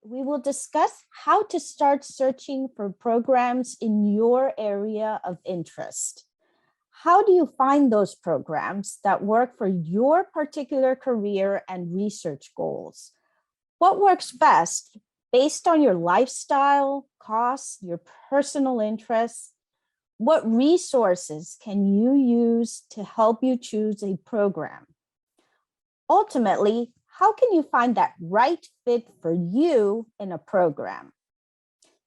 we will discuss how to start searching for programs in your area of interest. How do you find those programs that work for your particular career and research goals? What works best based on your lifestyle, costs, your personal interests? What resources can you use to help you choose a program? Ultimately, how can you find that right fit for you in a program?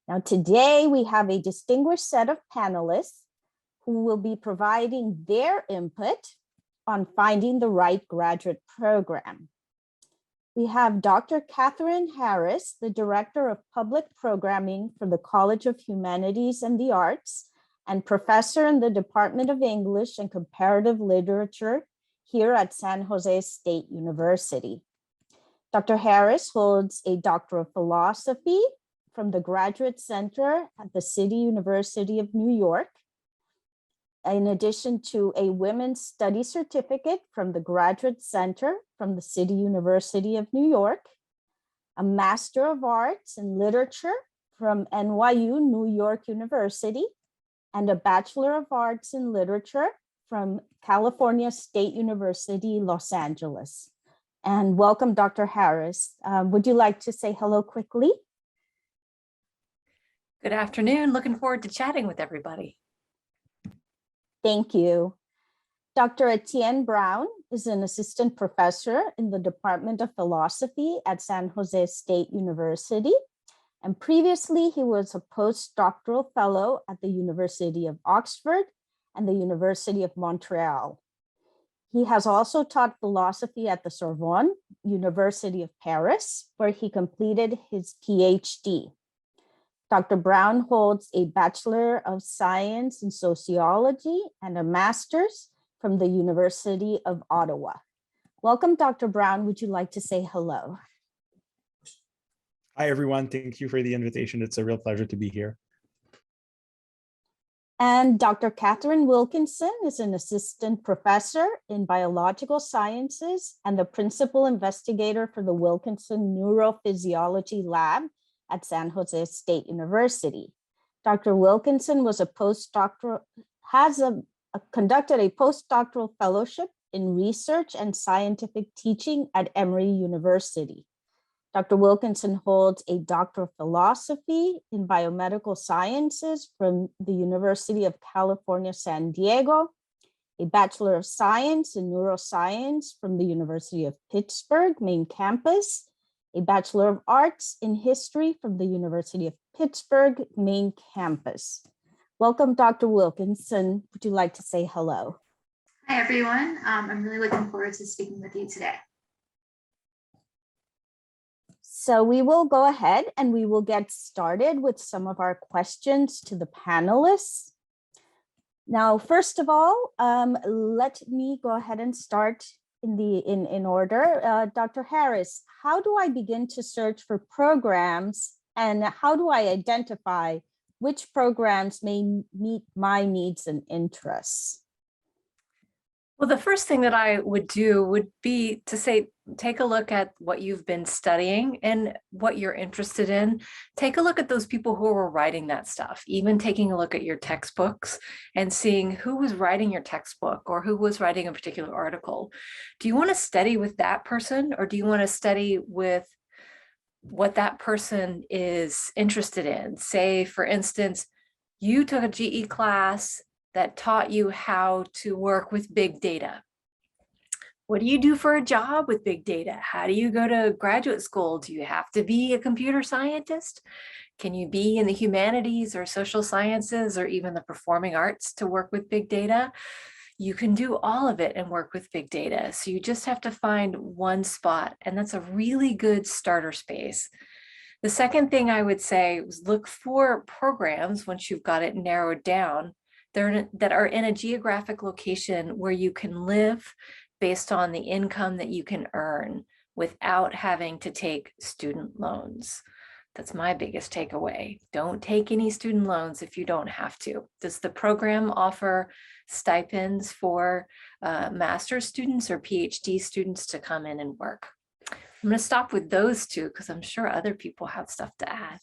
Now, today we have a distinguished set of panelists who will be providing their input on finding the right graduate program. We have Dr. Katherine Harris, the Director of Public Programming for the College of Humanities and the Arts and Professor in the Department of English and Comparative Literature here at San Jose State University. Dr. Harris holds a Doctor of Philosophy from the Graduate Center at the City University of New York, in addition to a Women's Studies Certificate from the Graduate Center from the City University of New York, a Master of Arts in Literature from NYU New York University, and a Bachelor of Arts in Literature from California State University, Los Angeles. And welcome, Dr. Harris. Would you like to say hello quickly? Good afternoon. Looking forward to chatting with everybody. Thank you. Dr. Etienne Brown is an assistant professor in the Department of Philosophy at San Jose State University. And previously, he was a postdoctoral fellow at the University of Oxford and the University of Montreal. He has also taught philosophy at the Sorbonne, University of Paris, where he completed his Ph.D. Dr. Brown holds a Bachelor of Science in Sociology and a Master's from the University of Ottawa. Welcome, Dr. Brown. Would you like to say hello? Hi, everyone. Thank you for the invitation. It's a real pleasure to be here. And Dr. Katherine Wilkinson is an assistant professor in biological sciences and the principal investigator for the Wilkinson Neurophysiology Lab at San Jose State University. Dr. Wilkinson was conducted a postdoctoral fellowship in research and scientific teaching at Emory University. Dr. Wilkinson holds a Doctor of Philosophy in Biomedical Sciences from the University of California, San Diego, a Bachelor of Science in Neuroscience from the University of Pittsburgh main campus, a Bachelor of Arts in History from the University of Pittsburgh main campus. Welcome, Dr. Wilkinson. Would you like to say hello? Hi, everyone. I'm really looking forward to speaking with you today. So we will go ahead and we will get started with some of our questions to the panelists. Now, first of all, let me go ahead and start in order. Dr. Harris, how do I begin to search for programs and how do I identify which programs may meet my needs and interests? Well, the first thing that I would do would be to say, take a look at what you've been studying and what you're interested in. Take a look at those people who were writing that stuff, even taking a look at your textbooks and seeing who was writing your textbook or who was writing a particular article. Do you want to study with that person or do you want to study with what that person is interested in? Say, for instance, you took a GE class that taught you how to work with big data. What do you do for a job with big data? How do you go to graduate school? Do you have to be a computer scientist? Can you be in the humanities or social sciences or even the performing arts to work with big data? You can do all of it and work with big data. So you just have to find one spot, and that's a really good starter space. The second thing I would say was look for programs once you've got it narrowed down that are in a geographic location where you can live based on the income that you can earn without having to take student loans. That's my biggest takeaway. Don't take any student loans if you don't have to. Does the program offer stipends for master's students or PhD students to come in and work? I'm going to stop with those two because I'm sure other people have stuff to add.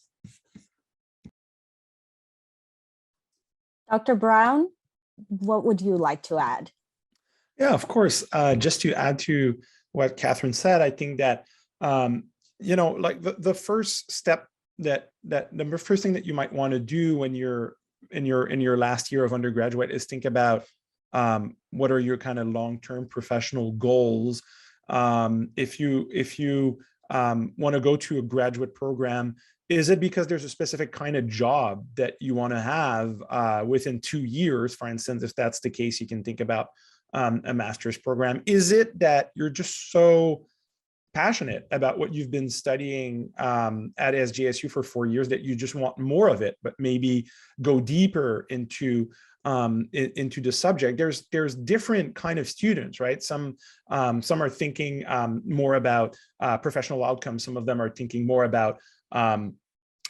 Dr. Brown, what would you like to add? Yeah, of course. Just to add to what Katherine said, I think that, like the first step the first thing that you might want to do when you're in your last year of undergraduate is think about what are your kind of long-term professional goals. If you want to go to a graduate program, is it because there's a specific kind of job that you want to have within 2 years? For instance, if that's the case, you can think about a master's program. Is it that you're just so passionate about what you've been studying at SJSU for 4 years that you just want more of it, but maybe go deeper into the subject? There's different kind of students, right? Some are thinking more about professional outcomes. Some of them are thinking more about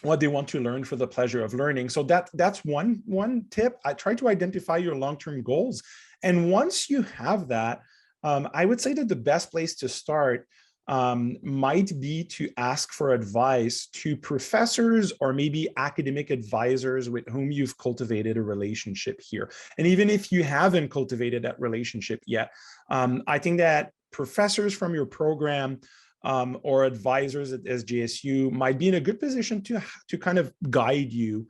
what they want to learn for the pleasure of learning. So that's one tip. I try to identify your long-term goals. And once you have that, I would say that the best place to start might be to ask for advice to professors or maybe academic advisors with whom you've cultivated a relationship here. And even if you haven't cultivated that relationship yet, I think that professors from your program or advisors at SJSU might be in a good position to kind of guide you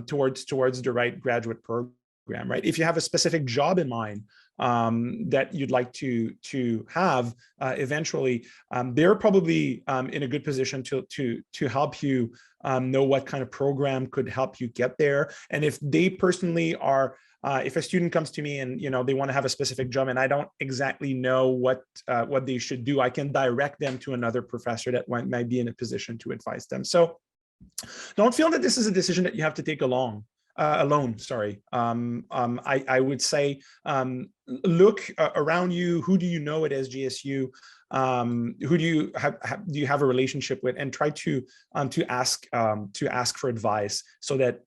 towards the right graduate program, right? If you have a specific job in mind that you'd like to have eventually, they're probably in a good position to help you know what kind of program could help you get there. And if they personally are, if a student comes to me and they want to have a specific job and I don't exactly know what they should do, I can direct them to another professor that might be in a position to advise them. So don't feel that this is a decision that you have to take alone. Sorry. I would say look around you. Who do you know at SJSU? Who do you have a relationship with, and try to ask for advice so that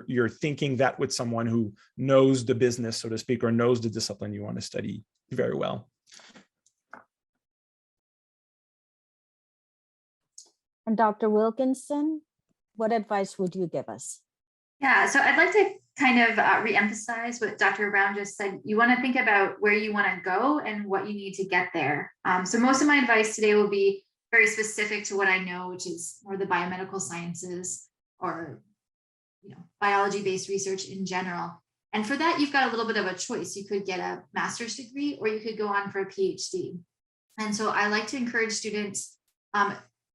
you're thinking that with someone who knows the business, so to speak, or knows the discipline you want to study very well. And Dr. Wilkinson, what advice would you give us? Yeah, so I'd like to kind of reemphasize what Dr. Brown just said. You want to think about where you want to go and what you need to get there. So most of my advice today will be very specific to what I know, which is more the biomedical sciences or biology-based research in general. And for that, you've got a little bit of a choice. You could get a master's degree or you could go on for a PhD. And so I like to encourage students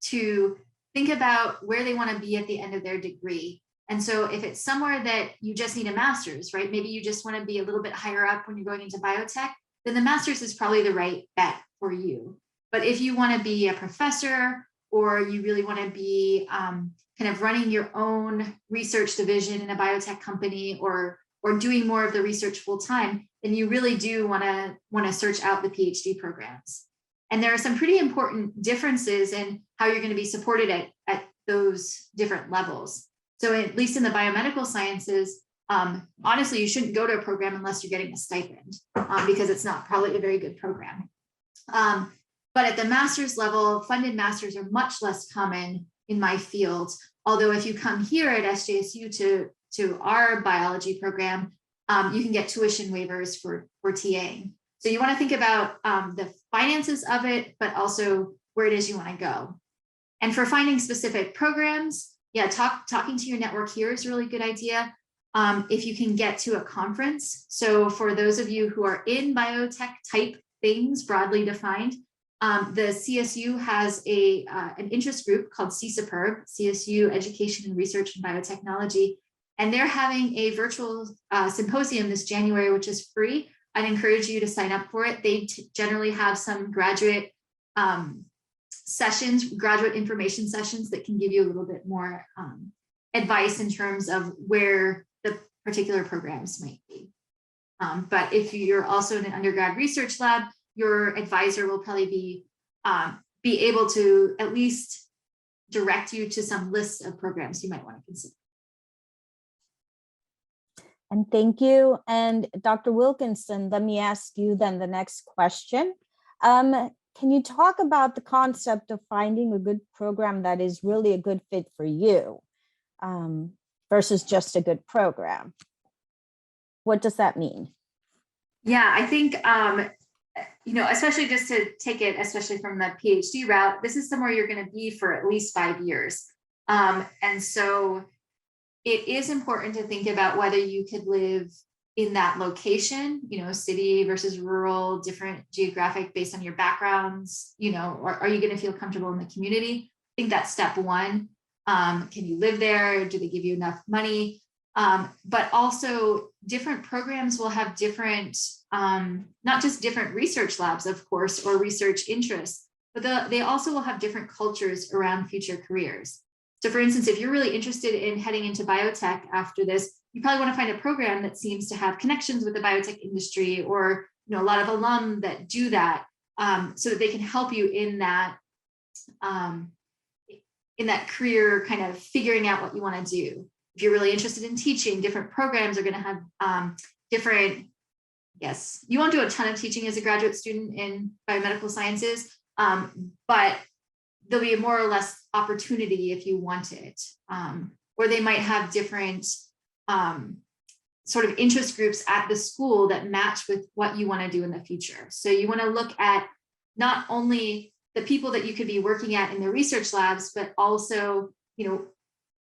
to think about where they want to be at the end of their degree. And so if it's somewhere that you just need a master's, right? Maybe you just want to be a little bit higher up when you're going into biotech, then the master's is probably the right bet for you. But if you want to be a professor or you really want to be kind of running your own research division in a biotech company or doing more of the research full time, then you really do want to search out the PhD programs. And there are some pretty important differences in how you're going to be supported at those different levels. So at least in the biomedical sciences, honestly, you shouldn't go to a program unless you're getting a stipend because it's not probably a very good program. But at the master's level, funded masters are much less common in my field. Although if you come here at SJSU to our biology program, you can get tuition waivers for TAing. So you want to think about the finances of it, but also where it is you want to go. And for finding specific programs, yeah, talking to your network here is a really good idea. If you can get to a conference. So for those of you who are in biotech type things, broadly defined, the CSU has an interest group called CSUPERB, CSU Education and Research in Biotechnology. And they're having a virtual symposium this January, which is free. I'd encourage you to sign up for it. They generally have some graduate sessions, graduate information sessions that can give you a little bit more advice in terms of where the particular programs might be. But if you're also in an undergrad research lab, your advisor will probably be able to at least direct you to some lists of programs you might want to consider. And thank you. And Dr. Wilkinson, let me ask you then the next question. can you talk about the concept of finding a good program that is really a good fit for you versus just a good program? What does that mean? Yeah, I think, especially just to take it, especially from the PhD route, this is somewhere you're going to be for at least 5 years. And so it is important to think about whether you could live in that location, city versus rural, different geographic based on your backgrounds, or are you going to feel comfortable in the community? I think that's step one. Can you live there? Do they give you enough money? But also different programs will have different, not just different research labs, of course, or research interests, but they also will have different cultures around future careers. So for instance, if you're really interested in heading into biotech after this, you probably want to find a program that seems to have connections with the biotech industry, or a lot of alum that do that, so that they can help you in that career, kind of figuring out what you want to do. If you're really interested in teaching, different programs are going to have different, yes, you won't do a ton of teaching as a graduate student in biomedical sciences, but there'll be a more or less opportunity if you want it, or they might have different sort of interest groups at the school that match with what you want to do in the future. So you want to look at not only the people that you could be working at in the research labs, but also,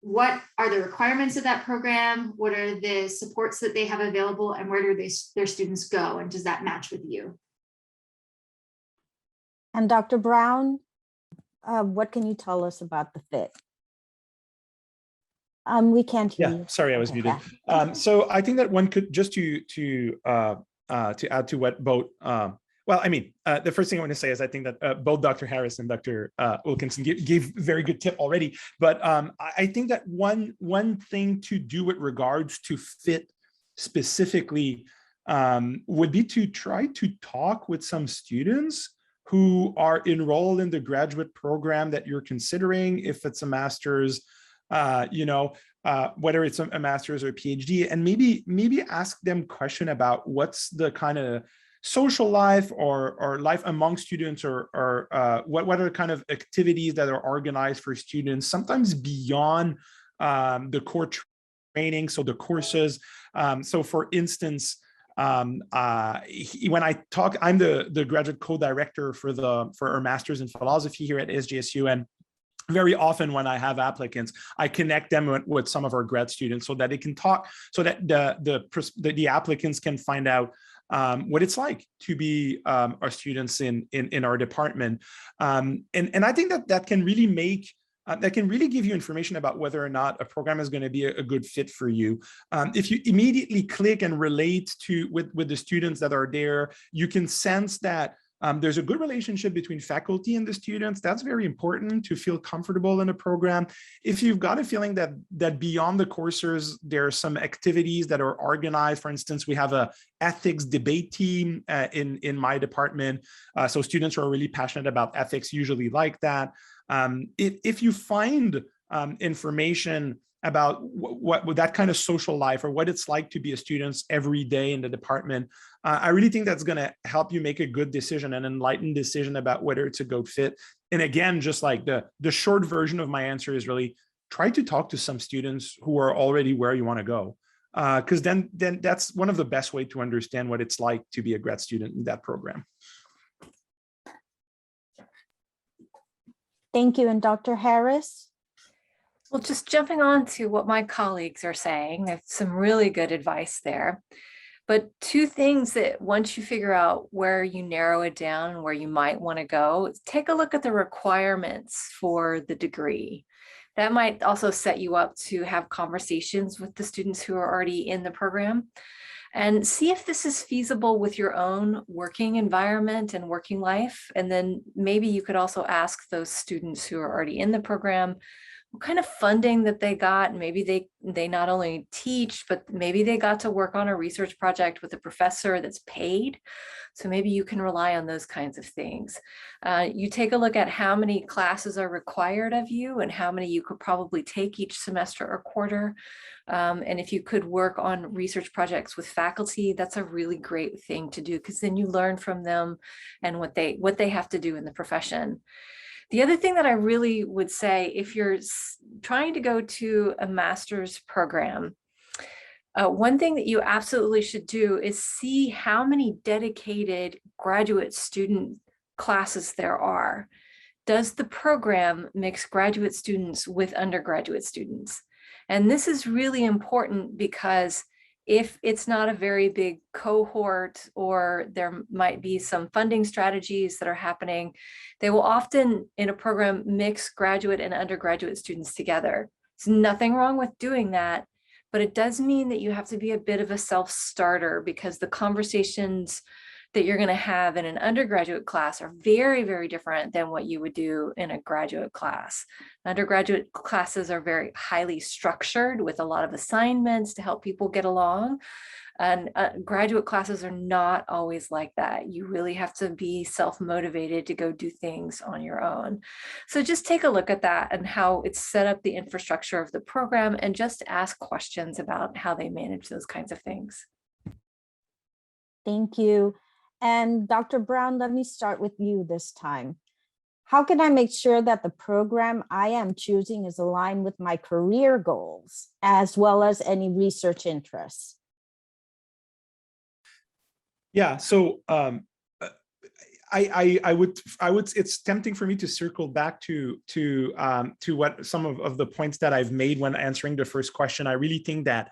what are the requirements of that program? What are the supports that they have available, and where do their students go? And does that match with you? And Dr. Brown, what can you tell us about the fit? We can't hear you. Sorry, I was muted. So I think that one could, just to add to what both, the first thing I want to say is I think that both Dr. Harris and Dr. Wilkinson gave very good tip already. But I think that one thing to do with regards to fit specifically would be to try to talk with some students who are enrolled in the graduate program that you're considering, if it's a master's, whether it's a master's or a PhD, and maybe ask them question about what's the kind of social life or life among students, or what are kind of activities that are organized for students, sometimes beyond the core training, so the courses. So for instance, when I talk, I'm the graduate co-director for our master's in philosophy here at SJSU, and very often when I have applicants, I connect them with some of our grad students so that they can talk, so that the applicants can find out what it's like to be our students in our department. And I think that can really make, that can really give you information about whether or not a program is going to be a good fit for you. If you immediately click and relate with the students that are there, you can sense that there's a good relationship between faculty and the students. That's very important to feel comfortable in a program. If you've got a feeling that beyond the courses, there are some activities that are organized. For instance, we have a ethics debate team in my department. So students who are really passionate about ethics usually like that. If you find information about what that kind of social life, or what it's like to be a student every day in the department, I really think that's going to help you make a good decision, an enlightened decision about whether it's a good fit. And again, just like the short version of my answer is really try to talk to some students who are already where you want to go, because then that's one of the best way to understand what it's like to be a grad student in that program. Thank you. And Dr. Harris? Well, just jumping on to what my colleagues are saying, there's some really good advice there. But two things that once you figure out where you narrow it down and where you might want to go, take a look at the requirements for the degree. That might also set you up to have conversations with the students who are already in the program, and see if this is feasible with your own working environment and working life. And then maybe you could also ask those students who are already in the program, what kind of funding that they got. Maybe they not only teach, but maybe they got to work on a research project with a professor that's paid. So maybe you can rely on those kinds of things. You take a look at how many classes are required of you and how many you could probably take each semester or quarter. And if you could work on research projects with faculty, that's a really great thing to do, because then you learn from them and what they have to do in the profession. The other thing that I really would say, if you're trying to go to a master's program, one thing that you absolutely should do is see how many dedicated graduate student classes there are. Does the program mix graduate students with undergraduate students? And this is really important, because if it's not a very big cohort, or there might be some funding strategies that are happening, they will often in a program mix graduate and undergraduate students together. There's nothing wrong with doing that, but it does mean that you have to be a bit of a self-starter, because the conversations that you're going to have in an undergraduate class are very, very different than what you would do in a graduate class. Undergraduate classes are very highly structured with a lot of assignments to help people get along. And graduate classes are not always like that. You really have to be self-motivated to go do things on your own. So just take a look at that and how it's set up, the infrastructure of the program, and just ask questions about how they manage those kinds of things. Thank you. And Dr. Brown, let me start with you this time. How can I make sure that the program I am choosing is aligned with my career goals, as well as any research interests? Yeah, so I would it's tempting for me to circle back to what some of the points that I've made when answering the first question. I really think that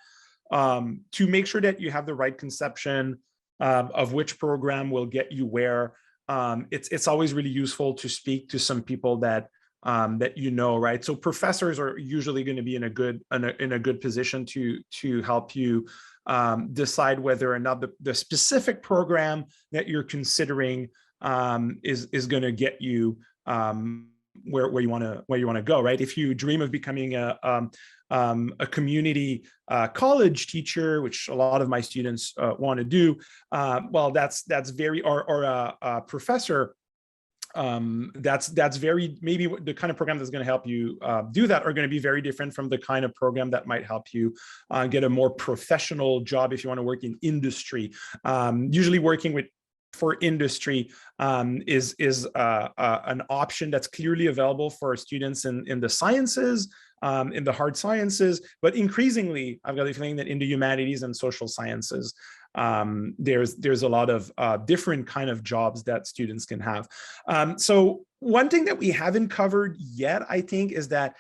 to make sure that you have the right conception of which program will get you where, it's always really useful to speak to some people that you know, right? So professors are usually going to be in a good position to help you decide whether or not the specific program that you're considering is going to get you where you want to go, right? If you dream of becoming a community college teacher, which a lot of my students want to do, well, that's very, or a professor, that's very, maybe the kind of program that's going to help you do that are going to be very different from the kind of program that might help you get a more professional job if you want to work in industry. Usually working for industry is an option that's clearly available for students in the sciences, in the hard sciences, but increasingly, I've got a feeling that in the humanities and social sciences, there's a lot of different kind of jobs that students can have. So one thing that we haven't covered yet, I think, is that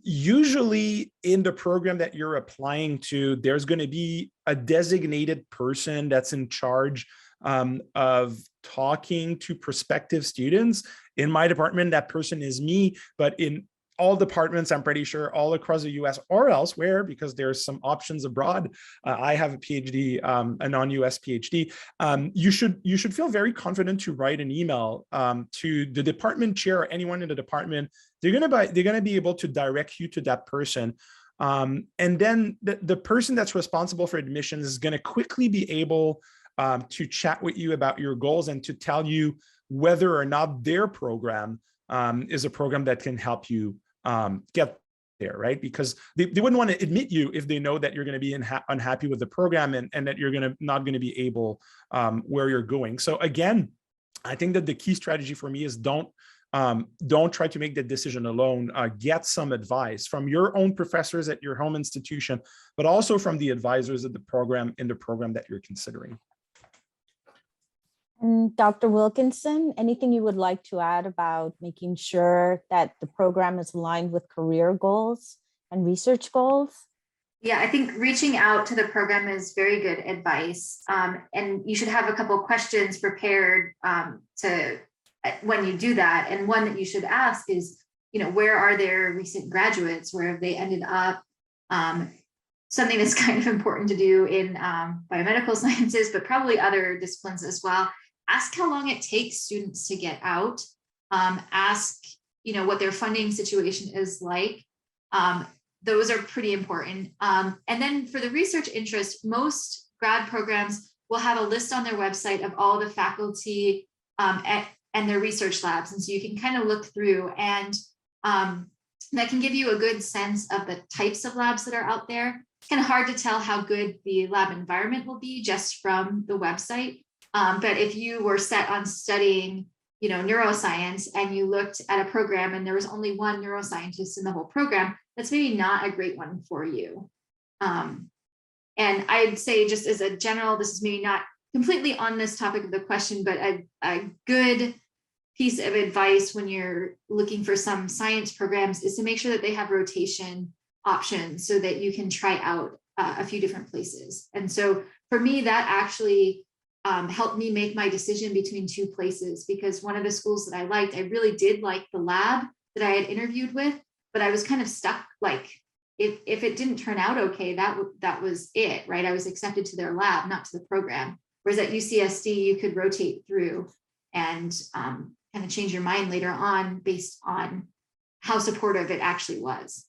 usually in the program that you're applying to, there's going to be a designated person that's in charge of talking to prospective students. In my department, that person is me, but in all departments, I'm pretty sure all across the US or elsewhere, because there's some options abroad. I have a PhD, a non-US PhD. You should feel very confident to write an email to the department chair or anyone in the department. They're gonna be able to direct you to that person. And then the person that's responsible for admissions is gonna quickly be able to chat with you about your goals and to tell you whether or not their program is a program that can help you get there, right? Because they wouldn't want to admit you if they know that you're going to be unhappy with the program and that you're not going to be able where you're going. So again, I think that the key strategy for me is don't try to make that decision alone. Get some advice from your own professors at your home institution, but also from the advisors of the program that you're considering. And Dr. Wilkinson, anything you would like to add about making sure that the program is aligned with career goals and research goals? Yeah, I think reaching out to the program is very good advice. And you should have a couple of questions prepared when you do that. And one that you should ask is, where are their recent graduates? Where have they ended up? Something that's kind of important to do in biomedical sciences, but probably other disciplines as well. Ask how long it takes students to get out. Ask, what their funding situation is like. Those are pretty important. And then for the research interest, most grad programs will have a list on their website of all the faculty and their research labs. And so you can kind of look through, and that can give you a good sense of the types of labs that are out there. It's kind of hard to tell how good the lab environment will be just from the website. But if you were set on studying, neuroscience, and you looked at a program and there was only one neuroscientist in the whole program, that's maybe not a great one for you. And I'd say, just as a general, this is maybe not completely on this topic of the question, but a good piece of advice when you're looking for some science programs is to make sure that they have rotation options so that you can try out a few different places. And so for me, that actually helped me make my decision between two places, because one of the schools that I liked, I really did like the lab that I had interviewed with, but I was kind of stuck. Like if it didn't turn out okay, that was it, right? I was accepted to their lab, not to the program. Whereas at UCSD, you could rotate through and kind of change your mind later on based on how supportive it actually was.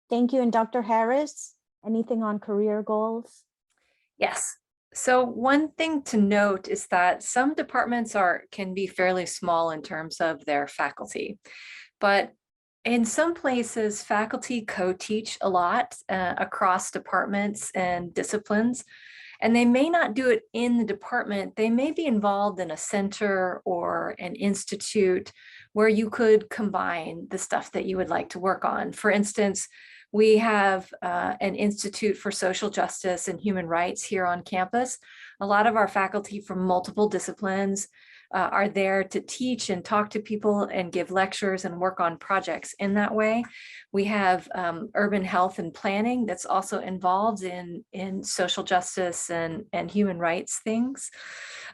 Thank you. And Dr. Harris, anything on career goals? Yes. So one thing to note is that some departments can be fairly small in terms of their faculty, but in some places, faculty co-teach a lot across departments and disciplines, and they may not do it in the department. They may be involved in a center or an institute where you could combine the stuff that you would like to work on. For instance, we have an Institute for Social Justice and Human Rights here on campus. A lot of our faculty from multiple disciplines are there to teach and talk to people and give lectures and work on projects in that way. We have urban health and planning that's also involved in social justice and human rights things.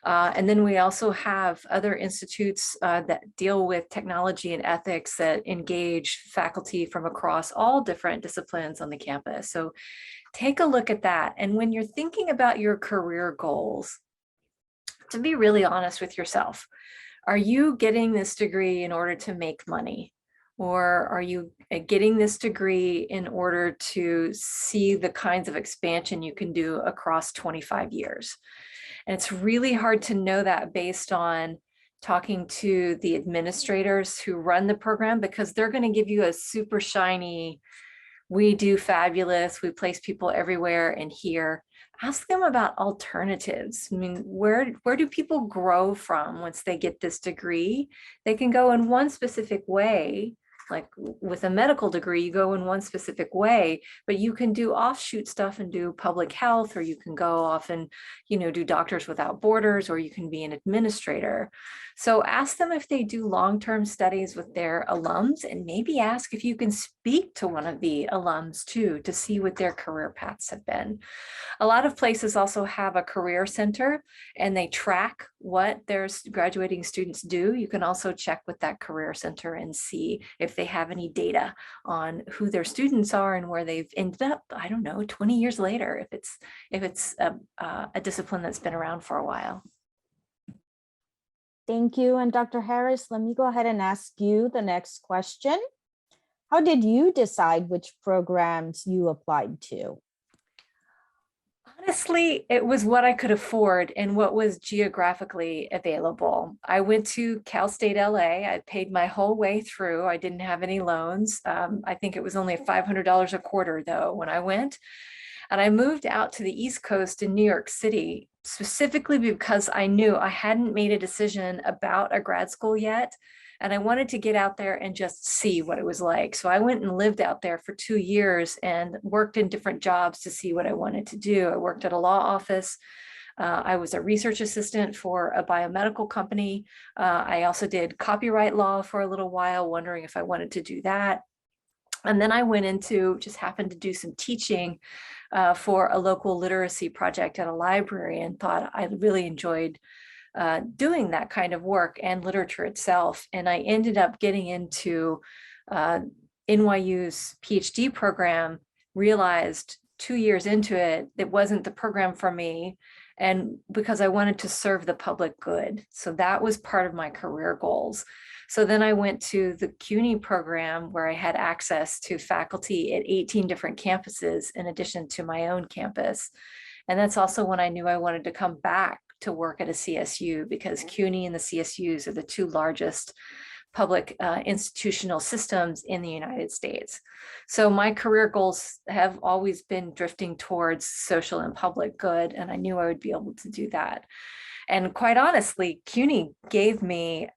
And then we also have other institutes that deal with technology and ethics that engage faculty from across all different disciplines on the campus. So take a look at that. And when you're thinking about your career goals, to be really honest with yourself, are you getting this degree in order to make money? Or are you getting this degree in order to see the kinds of expansion you can do across 25 years? And it's really hard to know that based on talking to the administrators who run the program, because they're going to give you a super shiny, we do fabulous, we place people everywhere and here. Ask them about alternatives. I mean, where do people grow from once they get this degree? They can go in one specific way. Like with a medical degree, you go in one specific way, but you can do offshoot stuff and do public health, or you can go off and, do Doctors Without Borders, or you can be an administrator. So ask them if they do long-term studies with their alums, and maybe ask if you can speak to one of the alums too, to see what their career paths have been. A lot of places also have a career center, and they track what their graduating students do. You can also check with that career center and see if they have any data on who their students are and where they've ended up, I don't know, 20 years later, if it's a discipline that's been around for a while. Thank you. And Dr. Harris, let me go ahead and ask you the next question. How did you decide which programs you applied to? Honestly, it was what I could afford and what was geographically available. I went to Cal State LA. I paid my whole way through. I didn't have any loans. I think it was only $500 a quarter though when I went. And I moved out to the East Coast in New York City, specifically because I knew I hadn't made a decision about a grad school yet. And I wanted to get out there and just see what it was like. So I went and lived out there for 2 years and worked in different jobs to see what I wanted to do. I worked at a law office. I was a research assistant for a biomedical company. I also did copyright law for a little while, wondering if I wanted to do that. And then I went into, just happened to do some teaching for a local literacy project at a library, and thought I really enjoyed doing that kind of work and literature itself. And I ended up getting into NYU's Ph.D. program, realized 2 years into it, it wasn't the program for me. and because I wanted to serve the public good. So that was part of my career goals. So then I went to the CUNY program where I had access to faculty at 18 different campuses in addition to my own campus. And that's also when I knew I wanted to come back to work at a CSU, because CUNY and the CSUs are the two largest public institutional systems in the United States. So my career goals have always been drifting towards social and public good, and I knew I would be able to do that. And quite honestly, CUNY gave me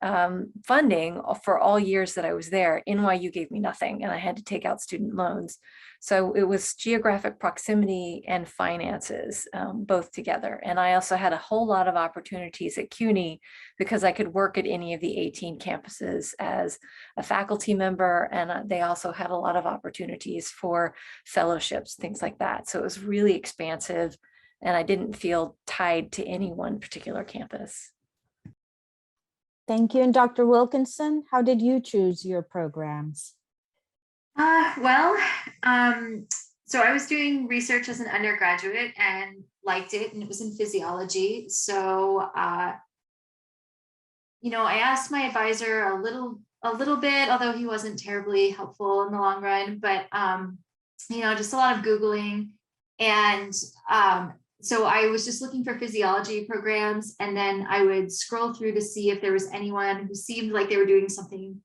funding for all years that I was there. NYU gave me nothing, and I had to take out student loans. So it was geographic proximity and finances, both together. And I also had a whole lot of opportunities at CUNY because I could work at any of the 18 campuses as a faculty member. And they also had a lot of opportunities for fellowships, things like that. So it was really expansive, and I didn't feel tied to any one particular campus. Thank you. And Dr. Wilkinson, how did you choose your programs? So I was doing research as an undergraduate and liked it, and it was in physiology. So, you know, I asked my advisor a little bit, although he wasn't terribly helpful in the long run, but, you know, just a lot of Googling. And so I was just looking for physiology programs, and then I would scroll through to see if there was anyone who seemed like they were doing something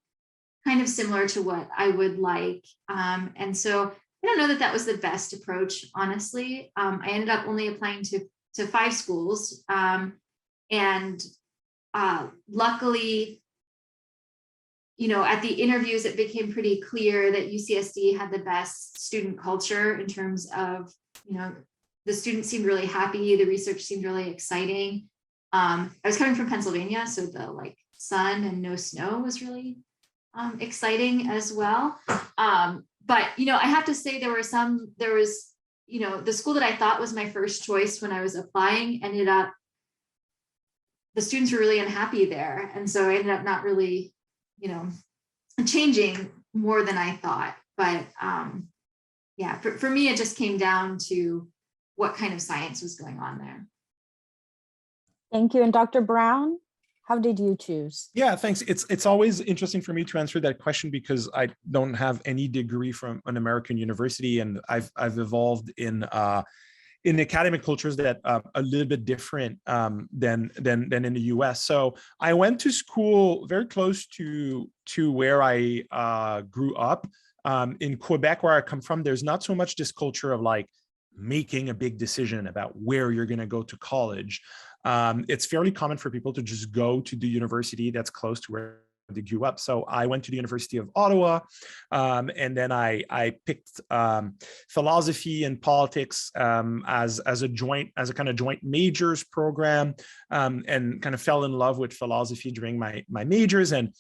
kind of similar to what I would like. And so I don't know that that was the best approach, honestly. I ended up only applying to 5 schools. And luckily, you know, at the interviews, it became pretty clear that UCSD had the best student culture in terms of, you know, the students seemed really happy. The research seemed really exciting. I was coming from Pennsylvania, so the like sun and no snow was really exciting as well. But, you know, I have to say there was, you know, the school that I thought was my first choice when I was applying ended up, the students were really unhappy there. And so I ended up not really, you know, changing more than I thought. But yeah, for me, it just came down to what kind of science was going on there. Thank you. And Dr. Brown, how did you choose? Yeah, thanks. It's always interesting for me to answer that question because I don't have any degree from an American university, and I've evolved in academic cultures that are a little bit different than in the US. So I went to school very close to where I grew up. In Quebec, where I come from, there's not so much this culture of like making a big decision about where you're going to go to college. It's fairly common for people to just go to the university that's close to where they grew up. So I went to the University of Ottawa, and then I picked philosophy and politics as a kind of joint majors program, and kind of fell in love with philosophy during my majors, and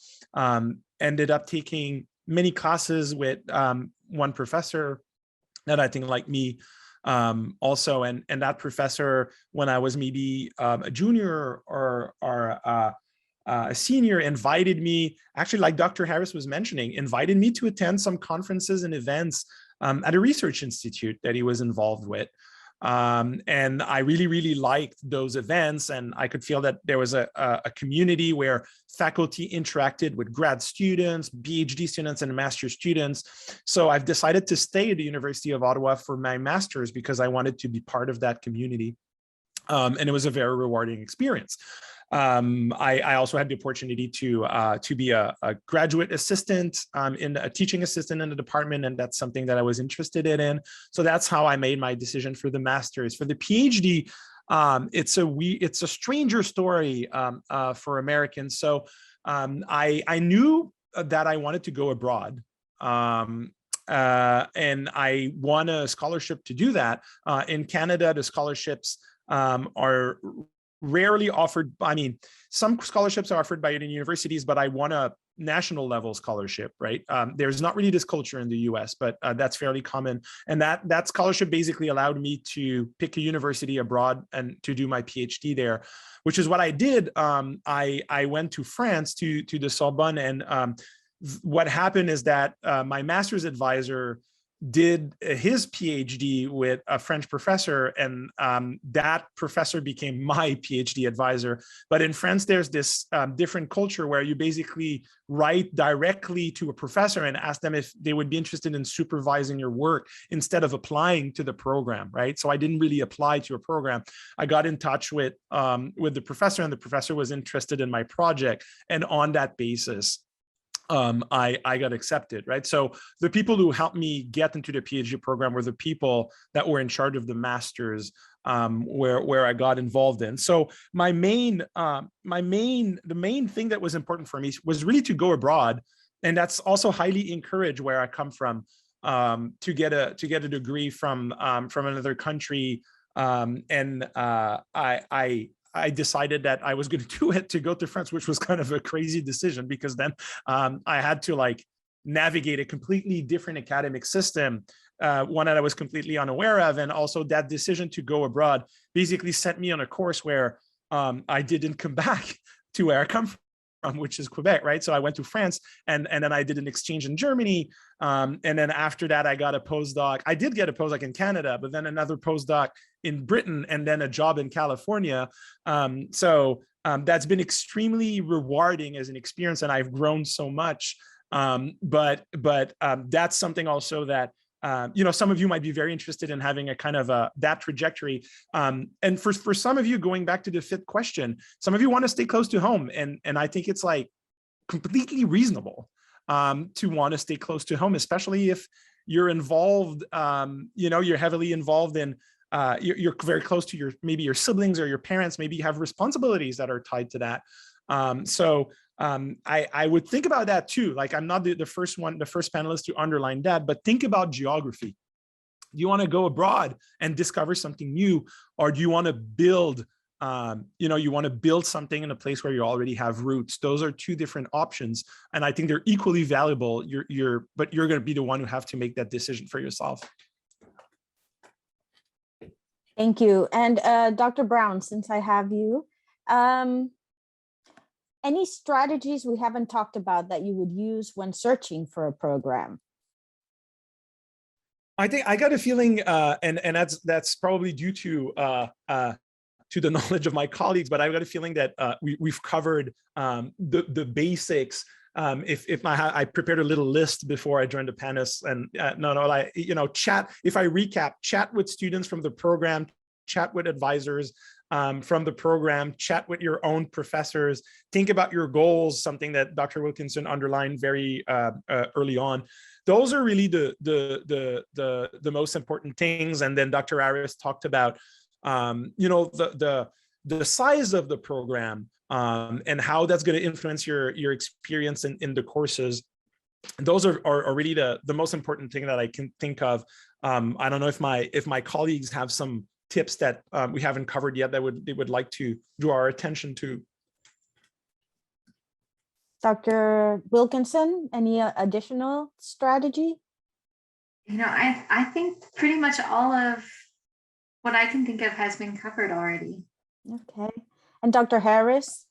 ended up taking many classes with one professor that I think like me also, and that professor, when I was maybe a junior or a senior, invited me, actually like Dr. Harris was mentioning, invited me to attend some conferences and events at a research institute that he was involved with. And I really, really liked those events, and I could feel that there was a community where faculty interacted with grad students, PhD students, and master students. So I've decided to stay at the University of Ottawa for my master's because I wanted to be part of that community. And it was a very rewarding experience. I also had the opportunity to be a graduate assistant, in a teaching assistant in the department, and that's something that I was interested in. So that's how I made my decision for the master's. For the PhD, it's a stranger story for Americans. So I knew that I wanted to go abroad. And I won a scholarship to do that. In Canada, the scholarships are rarely offered. I mean, some scholarships are offered by universities, but I won a national level scholarship, right? There's not really this culture in the US, but that's fairly common. And that scholarship basically allowed me to pick a university abroad and to do my PhD there, which is what I did. I went to France, to the Sorbonne, and what happened is that my master's advisor did his PhD with a French professor, and that professor became my PhD advisor. But in France, there's this different culture where you basically write directly to a professor and ask them if they would be interested in supervising your work instead of applying to the program, right? So I didn't really apply to a program. I got in touch with the professor, and the professor was interested in my project, and on that basis, I got accepted, right? So the people who helped me get into the PhD program were the people that were in charge of the master's, where I got involved in. So the main thing that was important for me was really to go abroad, and that's also highly encouraged where I come from, to get a degree from another country, and I decided that I was going to do it to go to France, which was kind of a crazy decision, because then I had to like navigate a completely different academic system, one that I was completely unaware of. And also that decision to go abroad basically sent me on a course where I didn't come back to where I come from, which is Quebec, right? So I went to France, and then I did an exchange in Germany. And then after that, I got a postdoc. I did get a postdoc in Canada, but then another postdoc in Britain, and then a job in California. So that's been extremely rewarding as an experience, and I've grown so much. But that's something also that, some of you might be very interested in having a kind of that trajectory. And for some of you, going back to the fifth question, some of you want to stay close to home. And I think it's like completely reasonable to want to stay close to home, especially if you're involved, you're heavily involved in, you're very close to maybe your siblings or your parents, maybe you have responsibilities that are tied to that. So I would think about that too. Like, I'm not the first panelist to underline that, but think about geography. Do you want to go abroad and discover something new, or do you want to build, something in a place where you already have roots? Those are two different options, and I think they're equally valuable. But you're going to be the one who have to make that decision for yourself. Thank you. And Dr. Brown, since I have you, any strategies we haven't talked about that you would use when searching for a program? I think I got a feeling, and that's probably due to the knowledge of my colleagues, but I've got a feeling that we've covered the basics. I prepared a little list before I joined the Panelists, and chat. If I recap, chat with students from the program, chat with advisors from the program, chat with your own professors, think about your goals, something that Dr. Wilkinson underlined very early on. Those are really the most important things. And then Dr. Harris talked about the size of the program, and how that's going to influence your experience in the courses. Those are really the most important thing that I can think of. I don't know if my colleagues have some tips that we haven't covered yet that they would like to draw our attention to. Dr. Wilkinson, any additional strategy? I think pretty much all of what I can think of has been covered already. Okay. And Dr. Harris?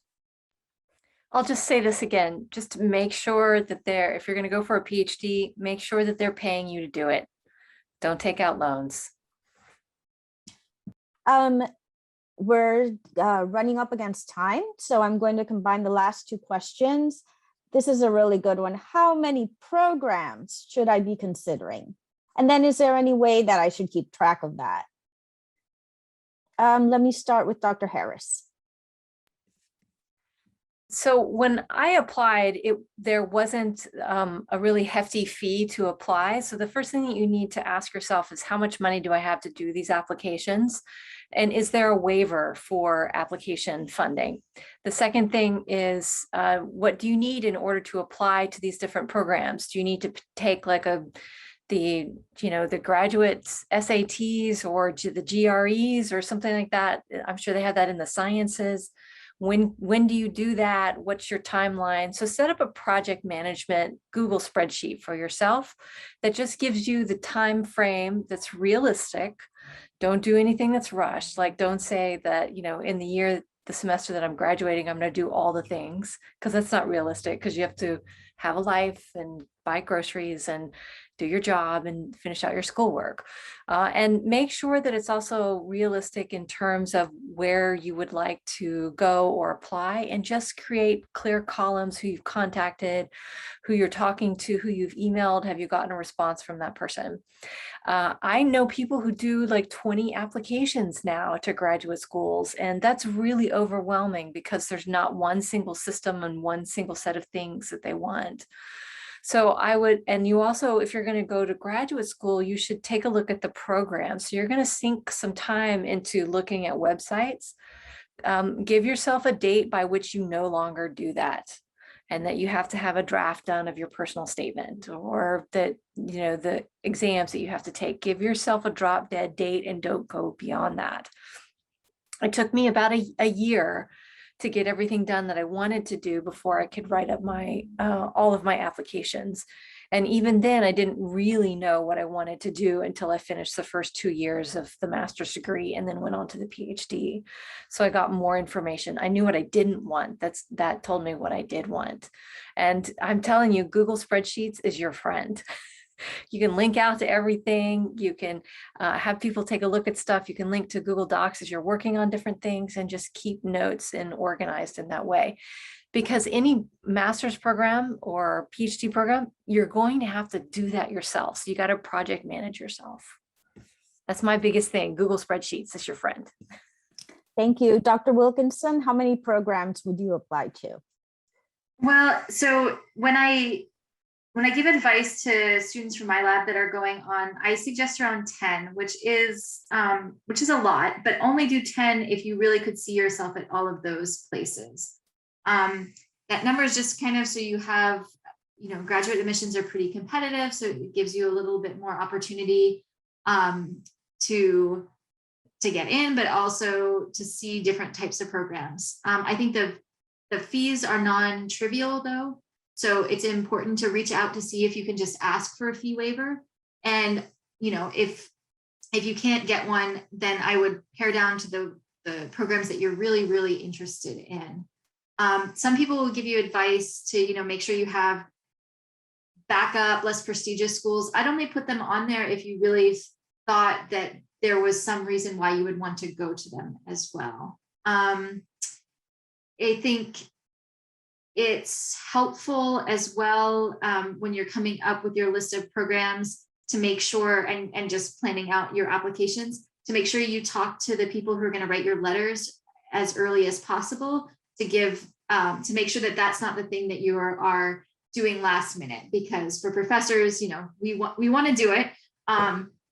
I'll just say this again, just to make sure that if you're going to go for a PhD, make sure that they're paying you to do it. Don't take out loans. We're running up against time, so I'm going to combine the last two questions. This is a really good one. How many programs should I be considering? And then is there any way that I should keep track of that? Let me start with Dr. Harris. So when I applied, there wasn't a really hefty fee to apply. So the first thing that you need to ask yourself is, how much money do I have to do these applications? And is there a waiver for application funding? The second thing is, what do you need in order to apply to these different programs? Do you need to take like the graduate SATs or the GREs or something like that? I'm sure they have that in the sciences. When do you do that? What's your timeline? So set up a project management Google spreadsheet for yourself that just gives you the time frame that's realistic. Don't do anything that's rushed. Like, don't say that, in the semester that I'm graduating, I'm going to do all the things, because that's not realistic, because you have to have a life and buy groceries and do your job and finish out your schoolwork. And make sure that it's also realistic in terms of where you would like to go or apply, and just create clear columns: who you've contacted, who you're talking to, who you've emailed, have you gotten a response from that person. I know people who do like 20 applications now to graduate schools, and that's really overwhelming because there's not one single system and one single set of things that they want. So I would, and you also, if you're going to go to graduate school, you should take a look at the program. So you're going to sink some time into looking at websites. Give yourself a date by which you no longer do that, and that you have to have a draft done of your personal statement, or that, you know, the exams that you have to take. Give yourself a drop dead date and don't go beyond that. It took me about a year to get everything done that I wanted to do before I could write up my all of my applications. And even then, I didn't really know what I wanted to do until I finished the first 2 years of the master's degree and then went on to the PhD. So I got more information. I knew what I didn't want. That told me what I did want. And I'm telling you, Google Spreadsheets is your friend. You can link out to everything. You can have people take a look at stuff. You can link to Google Docs as you're working on different things, and just keep notes and organized in that way. Because any master's program or PhD program, you're going to have to do that yourself. So you got to project manage yourself. That's my biggest thing. Google Spreadsheets is your friend. Thank you. Dr. Wilkinson, how many programs would you apply to? Well, so when I give advice to students from my lab that are going on, I suggest around 10, which is a lot, but only do 10 if you really could see yourself at all of those places. That number is just kind of so you have, you know, graduate admissions are pretty competitive, so it gives you a little bit more opportunity to get in, but also to see different types of programs. I think the fees are non-trivial though, so it's important to reach out to see if you can just ask for a fee waiver. And, you know, if you can't get one, then I would pare down to the programs that you're really, really interested in. Some people will give you advice to, you know, make sure you have backup, less prestigious schools. I'd only put them on there if you really thought that there was some reason why you would want to go to them as well. I think it's helpful as well when you're coming up with your list of programs to make sure, and just planning out your applications, to make sure you talk to the people who are going to write your letters as early as possible, to give to make sure that that's not the thing that you are doing last minute. Because for professors, you know, we want to do it,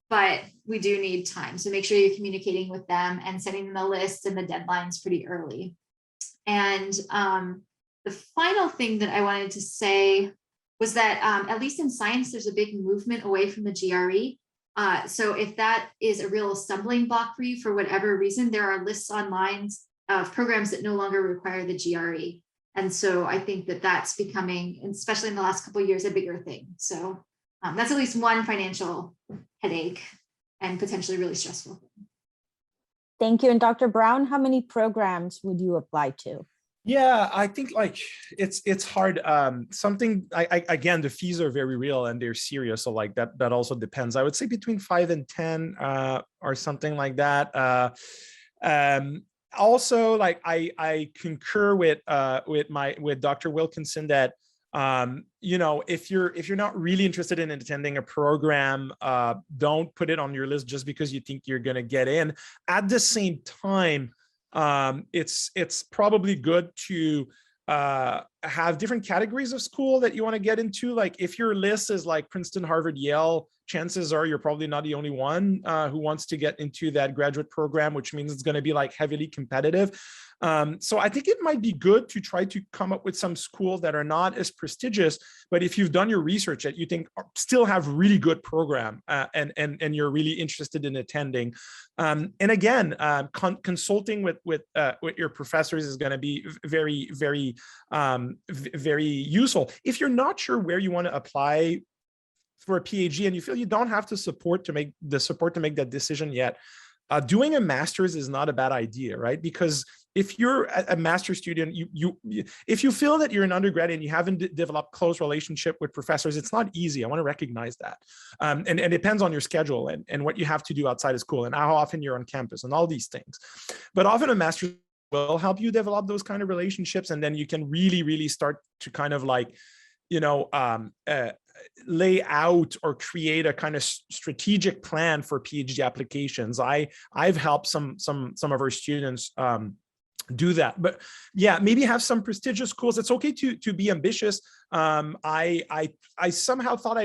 but we do need time. So make sure you're communicating with them and setting them the list and the deadlines pretty early. And the final thing that I wanted to say was that at least in science, there's a big movement away from the GRE. So if that is a real stumbling block for you for whatever reason, there are lists online of programs that no longer require the GRE. And so I think that that's becoming, especially in the last couple of years, a bigger thing. So that's at least one financial headache and potentially really stressful thing. Thank you. And Dr. Brown, how many programs would you apply to? Yeah, I think like it's hard. Something again, the fees are very real and they're serious. So like that also depends. I would say between 5 and 10 or something like that. Also, like I concur with Dr. Wilkinson that you know, if you're not really interested in attending a program, don't put it on your list just because you think you're going to get in. At the same time, it's probably good to have different categories of school that you want to get into. Like if your list is like Princeton, Harvard, Yale, chances are you're probably not the only one who wants to get into that graduate program, which means it's going to be like heavily competitive. So I think it might be good to try to come up with some schools that are not as prestigious, but if you've done your research that you think still have really good program and you're really interested in attending. And again, consulting with your professors is going to be very, very, very useful. If you're not sure where you want to apply for a PhD and you feel you don't have the support to make that decision yet, doing a master's is not a bad idea, right? Because if you're a master's student, if you feel that you're an undergrad and you haven't developed close relationship with professors, it's not easy. I want to recognize that. And it depends on your schedule and what you have to do outside of school and how often you're on campus and all these things. But often a master's will help you develop those kind of relationships. And then you can really, really start to kind of like, lay out or create a kind of strategic plan for PhD applications. I've helped some of our students do that. But yeah, maybe have some prestigious schools. It's okay to be ambitious. I somehow thought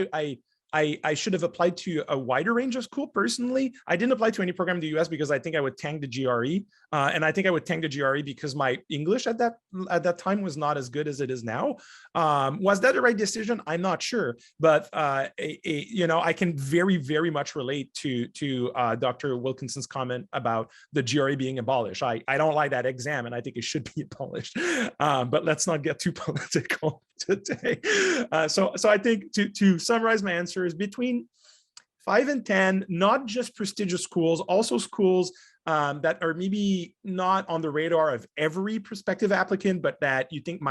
I should have applied to a wider range of school personally. I didn't apply to any program in the US because I think I would tank the GRE. And I think I would tank the GRE because my English at that time was not as good as it is now. Was that the right decision? I'm not sure. But I can very, very much relate to Dr. Wilkinson's comment about the GRE being abolished. I don't like that exam and I think it should be abolished. But let's not get too political today. So I think to summarize my answer is between 5 and 10, not just prestigious schools, also schools that are maybe not on the radar of every prospective applicant, but that you think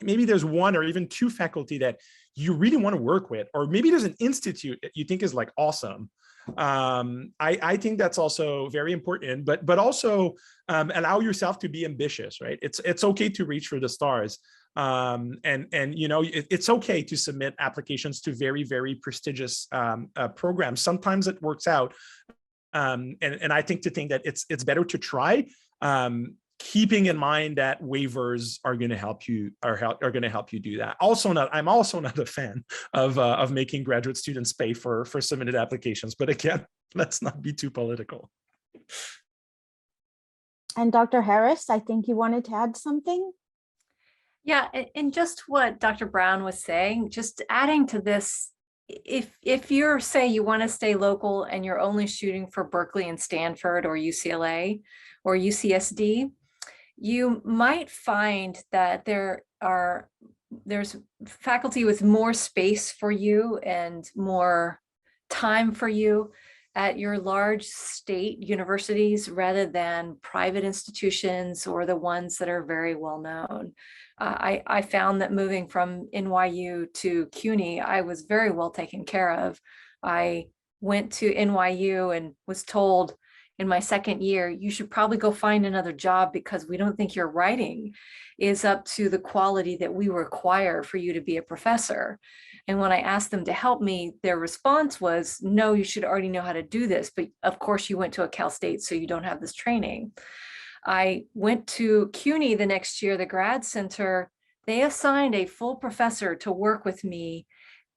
maybe there's one or even two faculty that you really want to work with, or maybe there's an institute that you think is like awesome. I think that's also very important, but also allow yourself to be ambitious, right? It's okay to reach for the stars. It's okay to submit applications to very, very prestigious programs. Sometimes it works out. And I think that it's better to try, keeping in mind that waivers are going to help you are going to help you do that. I'm also not a fan of making graduate students pay for submitted applications. But again, let's not be too political. And Dr. Harris, I think you wanted to add something. Yeah, and just what Dr. Brown was saying, just adding to this, if you're, say, you want to stay local and you're only shooting for Berkeley and Stanford or UCLA or UCSD, you might find that there's faculty with more space for you and more time for you at your large state universities rather than private institutions or the ones that are very well known. I found that moving from NYU to CUNY, I was very well taken care of. I went to NYU and was told in my second year, you should probably go find another job because we don't think your writing is up to the quality that we require for you to be a professor. And when I asked them to help me, their response was, no, you should already know how to do this. But of course you went to a Cal State, so you don't have this training. I went to CUNY the next year, the grad center. They assigned a full professor to work with me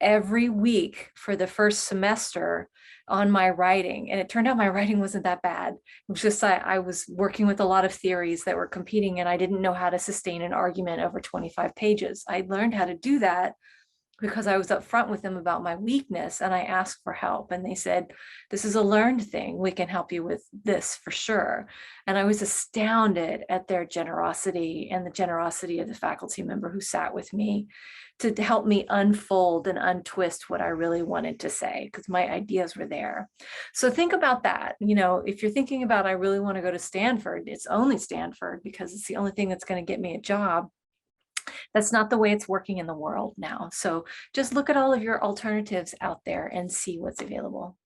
every week for the first semester on my writing. And it turned out my writing wasn't that bad. It was just I was working with a lot of theories that were competing and I didn't know how to sustain an argument over 25 pages. I learned how to do that because I was upfront with them about my weakness and I asked for help. And they said, this is a learned thing. We can help you with this for sure. And I was astounded at their generosity and the generosity of the faculty member who sat with me to help me unfold and untwist what I really wanted to say, because my ideas were there. So think about that. If you're thinking about, I really want to go to Stanford, it's only Stanford because it's the only thing that's going to get me a job. That's not the way it's working in the world now. So just look at all of your alternatives out there and see what's available.